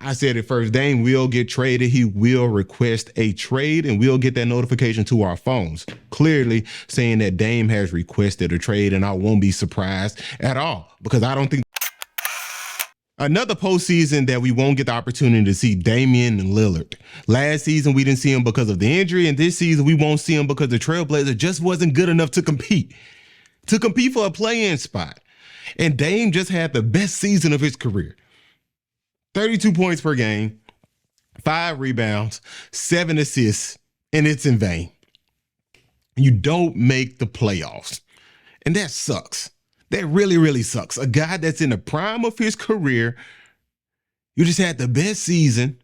I said it first, Dame will get traded. He will request a trade, and we'll get that notification to our phones, clearly saying that Dame has requested a trade, and I won't be surprised at all because I don't think another postseason that we won't get the opportunity to see Damian Lillard. Last season, we didn't see him because of the injury, and this season, we won't see him because the Trailblazer just wasn't good enough to compete for a play-in spot. And Dame just had the best season of his career. 32 points per game, 5 rebounds, 7 assists, and it's in vain. You don't make the playoffs. And that sucks. That really, really sucks. A guy that's in the prime of his career, you just had the best season,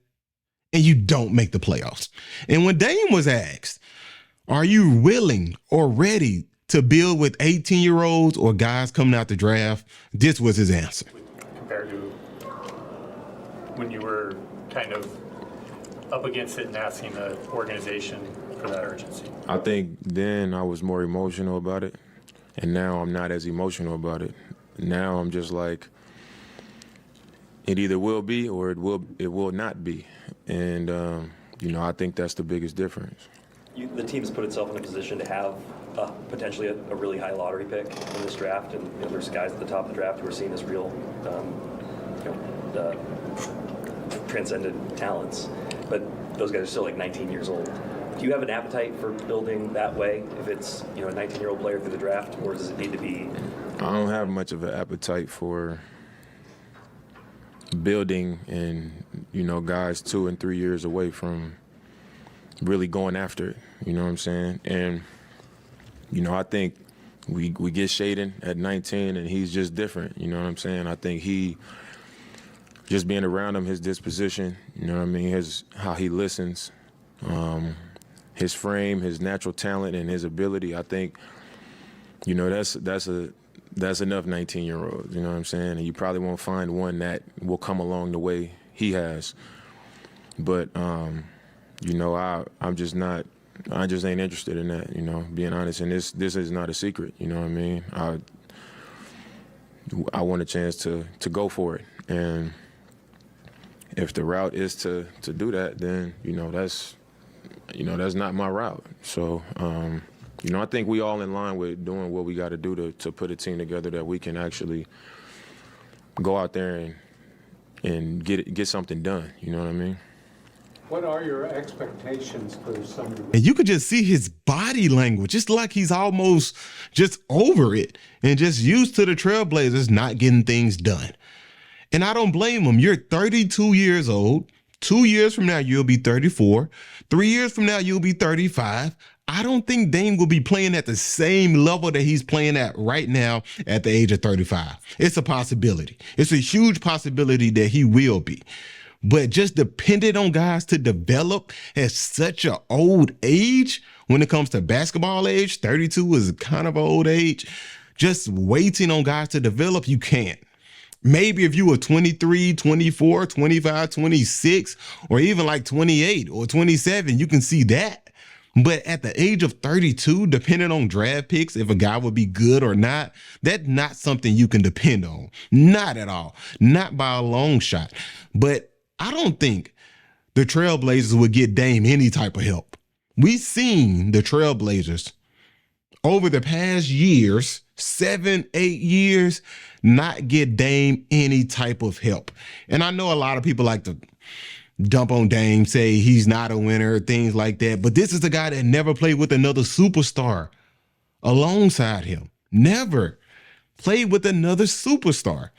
and you don't make the playoffs. And when Dame was asked, are you willing or ready to build with 18-year-olds or guys coming out the draft, this was his answer. Compared to when you were kind of up against it and asking the organization for that urgency? I think then I was more emotional about it, and now I'm not as emotional about it. Now I'm just like, it either will be or it will not be. And, I think that's the biggest difference. The team has put itself in a position to have potentially a really high lottery pick in this draft, and there's guys at the top of the draft who are seen as real transcendent talents, but those guys are still like 19 years old. Do you have an appetite for building that way if it's a 19-year-old player through the draft, or does it need to be? I don't have much of an appetite for building and guys 2 and 3 years away from really going after it. You know what I'm saying? And I think we get Shaden at 19 and he's just different. You know what I'm saying? I think he just being around him, his disposition, how he listens, his frame, his natural talent, and his ability. I think, that's enough 19-year-olds. You know what I'm saying? And you probably won't find one that will come along the way he has. But I'm just not. I just ain't interested in that. Being honest, and this is not a secret. You know what I mean? I want a chance to go for it, and if the route is to do that, then that's not my route. So I think we all in line with doing what we got to do to put a team together that we can actually go out there and get something done. You know what I mean? What are your expectations for somebody? And you could just see his body language. It's like he's almost just over it and just used to the Trailblazers not getting things done. And I don't blame him. You're 32 years old. 2 years from now, you'll be 34. 3 years from now, you'll be 35. I don't think Dame will be playing at the same level that he's playing at right now at the age of 35. It's a possibility. It's a huge possibility that he will be. But just dependent on guys to develop at such an old age, when it comes to basketball age, 32 is kind of an old age. Just waiting on guys to develop, you can't. Maybe if you were 23, 24, 25, 26, or even like 28 or 27, you can see that. But at the age of 32, depending on draft picks, if a guy would be good or not, that's not something you can depend on. Not at all. Not by a long shot. But I don't think the Trailblazers would get Dame any type of help. We've seen the Trailblazers over the past years, 7, 8 years, not get Dame any type of help. And I know a lot of people like to dump on Dame, say he's not a winner, things like that. But this is the guy that never played with another superstar alongside him. Never played with another superstar.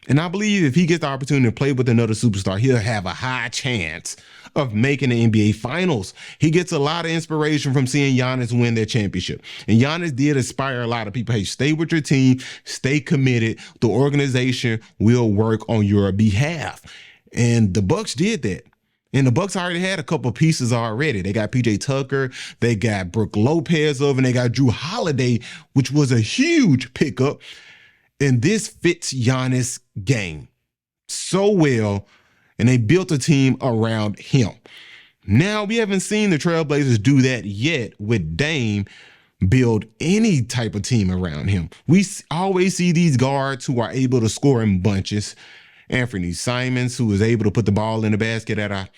And I believe if he gets the opportunity to play with another superstar, he'll have a high chance of making the NBA Finals. He gets a lot of inspiration from seeing Giannis win that championship. And Giannis did inspire a lot of people. Hey, stay with your team, stay committed. The organization will work on your behalf. And the Bucks did that. And the Bucks already had a couple pieces already. They got PJ Tucker, they got Brook Lopez over, and they got Drew Holiday, which was a huge pickup. And this fits Giannis' game so well, and they built a team around him. Now, we haven't seen the Trailblazers do that yet with Dame build any type of team around him. We always see these guards who are able to score in bunches, Anthony Simons, who was able to put the ball in the basket at a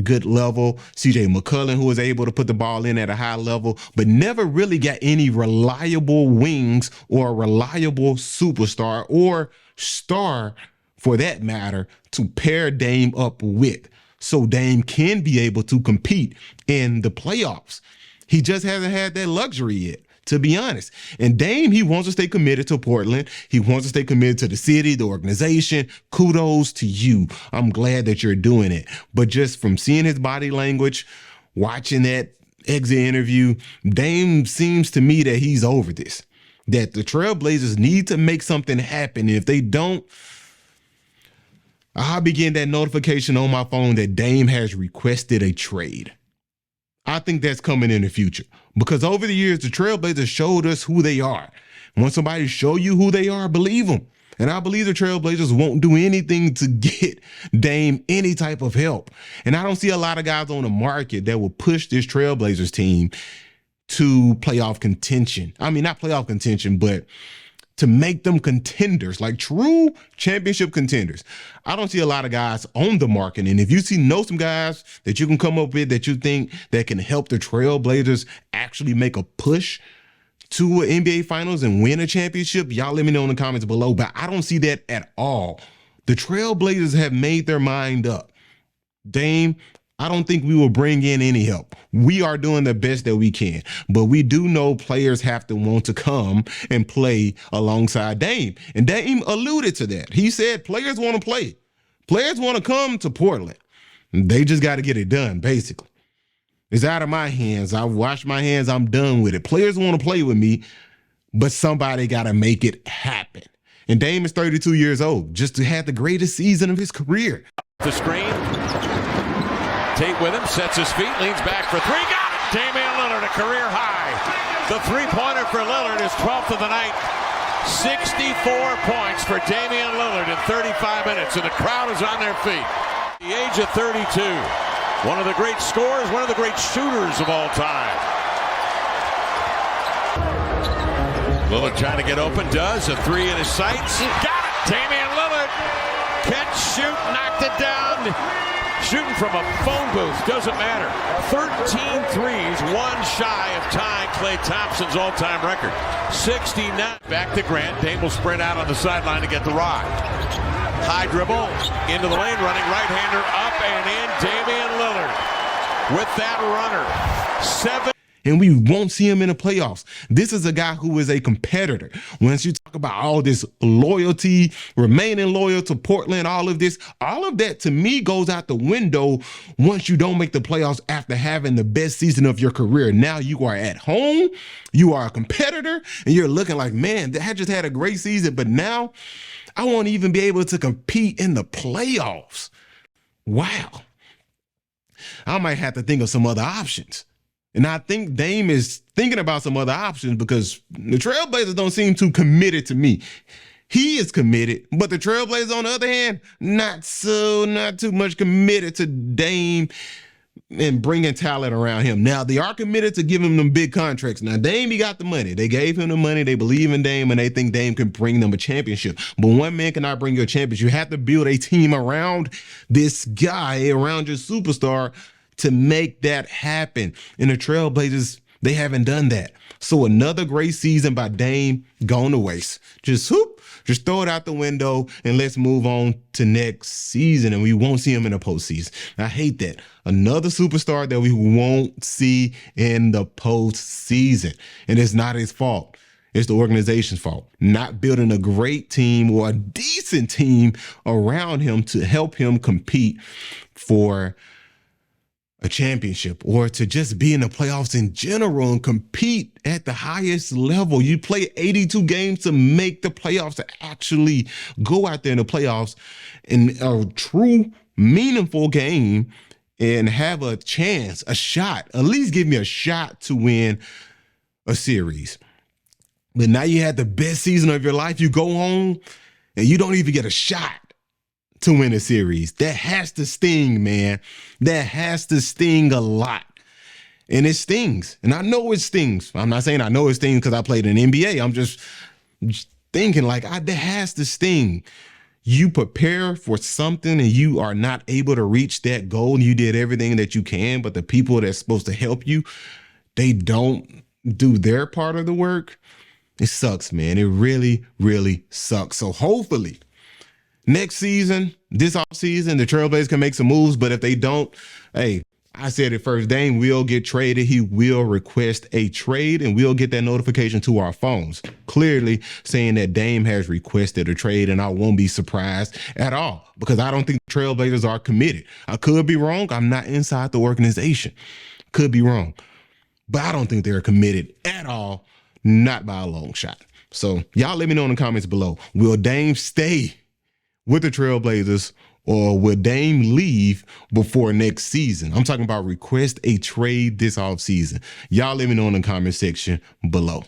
good level. CJ McCollum, who was able to put the ball in at a high level, but never really got any reliable wings or a reliable superstar or star, for that matter, to pair Dame up with, so Dame can be able to compete in the playoffs. He just hasn't had that luxury yet, to be honest. And Dame, he wants to stay committed to Portland. He wants to stay committed to the city, the organization. Kudos to you. I'm glad that you're doing it. But just from seeing his body language, watching that exit interview, Dame seems to me that he's over this, that the Trailblazers need to make something happen. And if they don't, I'll be getting that notification on my phone that Dame has requested a trade. I think that's coming in the future, because over the years, the Trailblazers showed us who they are. When somebody show you who they are, believe them. And I believe the Trailblazers won't do anything to get Dame any type of help. And I don't see a lot of guys on the market that will push this Trailblazers team to playoff contention. I mean, not playoff contention, but to make them contenders, like true championship contenders. I don't see a lot of guys on the market. And if you know some guys that you can come up with that you think that can help the Trailblazers actually make a push to an NBA Finals and win a championship, y'all let me know in the comments below. But I don't see that at all. The Trailblazers have made their mind up. Dame, I don't think we will bring in any help. We are doing the best that we can, but we do know players have to want to come and play alongside Dame. And Dame alluded to that. He said players want to play. Players want to come to Portland. They just got to get it done, basically. It's out of my hands. I washed my hands. I'm done with it. Players want to play with me, but somebody got to make it happen. And Dame is 32 years old, just to have the greatest season of his career. The screen. Tate with him, sets his feet, leans back for three. Got it! Damian Lillard, a career high. The three-pointer for Lillard is 12th of the night. 64 points for Damian Lillard in 35 minutes, and the crowd is on their feet. At the age of 32, one of the great scorers, one of the great shooters of all time. Lillard trying to get open, does. A three in his sights. Got it! Damian Lillard. Catch, shoot, knocked it down. Shooting from a phone booth, doesn't matter. 13 threes, one shy of tying Klay Thompson's all-time record. 69. Back to Grant. Dame will sprint out on the sideline to get the rock. High dribble, into the lane, running right-hander, up and in. Damian Lillard with that runner. 7. And we won't see him in the playoffs. This is a guy who is a competitor. Once you talk about all this loyalty, remaining loyal to Portland, all of that to me goes out the window once you don't make the playoffs after having the best season of your career. Now you are at home, you are a competitor, and you're looking like, man, I just had a great season, but now I won't even be able to compete in the playoffs. Wow. I might have to think of some other options. And I think Dame is thinking about some other options, because the Trailblazers don't seem too committed to me. He is committed, but the Trailblazers, on the other hand, not too much committed to Dame and bringing talent around him. Now, they are committed to giving him them big contracts. Now, Dame, he got the money. They gave him the money. They believe in Dame, and they think Dame can bring them a championship. But one man cannot bring you a championship. You have to build a team around this guy, around your superstar, to make that happen. And the Trailblazers, they haven't done that. So another great season by Dame gone to waste. Just throw it out the window and let's move on to next season, and we won't see him in the postseason. I hate that. Another superstar that we won't see in the postseason. And it's not his fault. It's the organization's fault. Not building a great team or a decent team around him to help him compete for a championship, or to just be in the playoffs in general and compete at the highest level. You play 82 games to make the playoffs, to actually go out there in the playoffs in a true, meaningful game and have a chance, a shot, at least give me a shot to win a series. But now you had the best season of your life. You go home and you don't even get a shot to win a series. That has to sting, man. That has to sting a lot. And it stings. And I know it stings. I'm not saying I know it stings because I played in NBA. I'm just thinking like, that has to sting. you prepare for something and you are not able to reach that goal and you did everything that you can, but the people that's supposed to help you, they don't do their part of the work. It sucks, man. It really, really sucks. So hopefully next season, this offseason, the Trailblazers can make some moves, but if they don't, hey, I said it first, Dame will get traded. He will request a trade, and we'll get that notification to our phones, clearly saying that Dame has requested a trade, and I won't be surprised at all because I don't think the Trailblazers are committed. I could be wrong. I'm not inside the organization. Could be wrong. But I don't think they're committed at all, not by a long shot. So y'all let me know in the comments below. Will Dame stay with the Trailblazers or will Dame leave before next season? I'm talking about request a trade this offseason. Y'all let me know in the comment section below.